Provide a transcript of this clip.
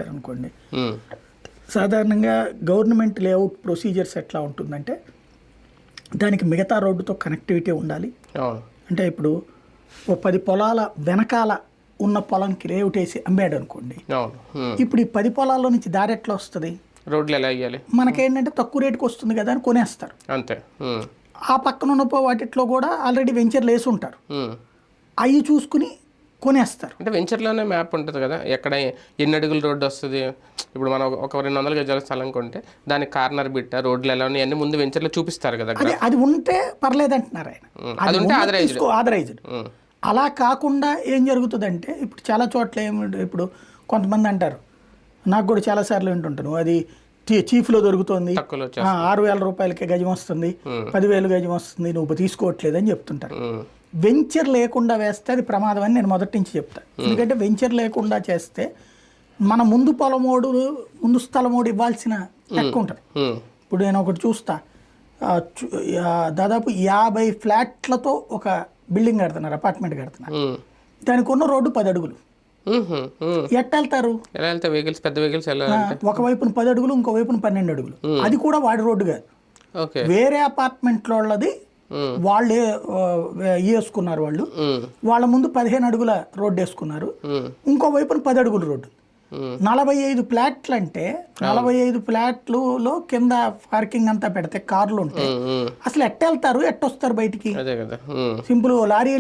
అనుకోండి. సాధారణంగా government layout procedures ఎట్లా ఉంటుందంటే దానికి మిగతా రోడ్డుతో కనెక్టివిటీ ఉండాలి. అంటే ఇప్పుడు ఓ 10 పొలాల వెనకాల ఉన్న పొలంకి లేఅవుట్ వేసి అమ్మాడు అనుకోండి. ఇప్పుడు ఈ 10 పొలాల్లో నుంచి దారి ఎట్లా వస్తుంది? రోడ్లు ఎలా వేయాలి? మనకేంటంటే తక్కువ రేటుకి వస్తుంది కదా అని కొనేస్తారు. అంతే. ఆ పక్కన ఉన్న వాటిట్లో కూడా ఆల్రెడీ వెంచర్లు వేసి ఉంటారు. అవి చూసుకుని కొనేస్తారు. అంటే వెంచర్లోనే మ్యాప్ ఉంటుంది కదా, ఎక్కడ ఎన్ని అడుగులు రోడ్డు వస్తుంది. ఇప్పుడు మనం ఒక 200 గజాల స్థలం కొంటే దానికి కార్నర్ బిట్ట రోడ్లు ఎలా ఉన్నాయి అన్ని ముందు వెంచర్లో చూపిస్తారు కదా. అది ఉంటే పర్లేదు అంటున్నారు ఆయన. అది ఉంటే ఆథరైజ్డ్. అలా కాకుండా ఏం జరుగుతుందంటే ఇప్పుడు చాలా చోట్ల ఇప్పుడు కొంతమంది అంటారు, నాకు కూడా చాలాసార్లు వింటుంటాను, అది చీఫ్లో దొరుకుతుంది, 6,000 రూపాయలకే గజం వస్తుంది, 10,000 గజం వస్తుంది, నువ్వు తీసుకోవట్లేదు అని చెప్తుంటారు. వెంచర్ లేకుండా వేస్తే అది ప్రమాదం అని నేను మొదటి నుంచి చెప్తాను. ఎందుకంటే వెంచర్ లేకుండా చేస్తే మన ముందు స్థలమోడు ఇవ్వాల్సిన లెక్క ఉంటుంది. ఇప్పుడు నేను ఒకటి చూస్తా, దాదాపు 50 ఫ్లాట్లతో ఒక బిల్డింగ్ కడుతున్నారు, అపార్ట్మెంట్ కడుతున్నారు. దానికి ఉన్న రోడ్డు 10 అడుగులు. ఎట్లా వెళ్తారు? పెద్ద వెహికల్స్ ఒకవైపున 10 అడుగులు, ఇంకో వైపున 12 అడుగులు. అది కూడా వాడి రోడ్డు కాదు, వేరే అపార్ట్మెంట్లో వాళ్ళది. వాళ్ళే వేసుకున్నారు, వాళ్ళ ముందు 15 అడుగుల రోడ్డు వేసుకున్నారు, ఇంకో వైపున 10 అడుగుల రోడ్డు. 45 ఫ్లాట్లు అంటే 45 ఫ్లాట్లలో కింద పార్కింగ్ అంతా పెడితే కార్లు ఉంటాయి. అసలు ఎట్ట వెళ్తారు, ఎట్టొస్తారు బయటికి? Simple lorry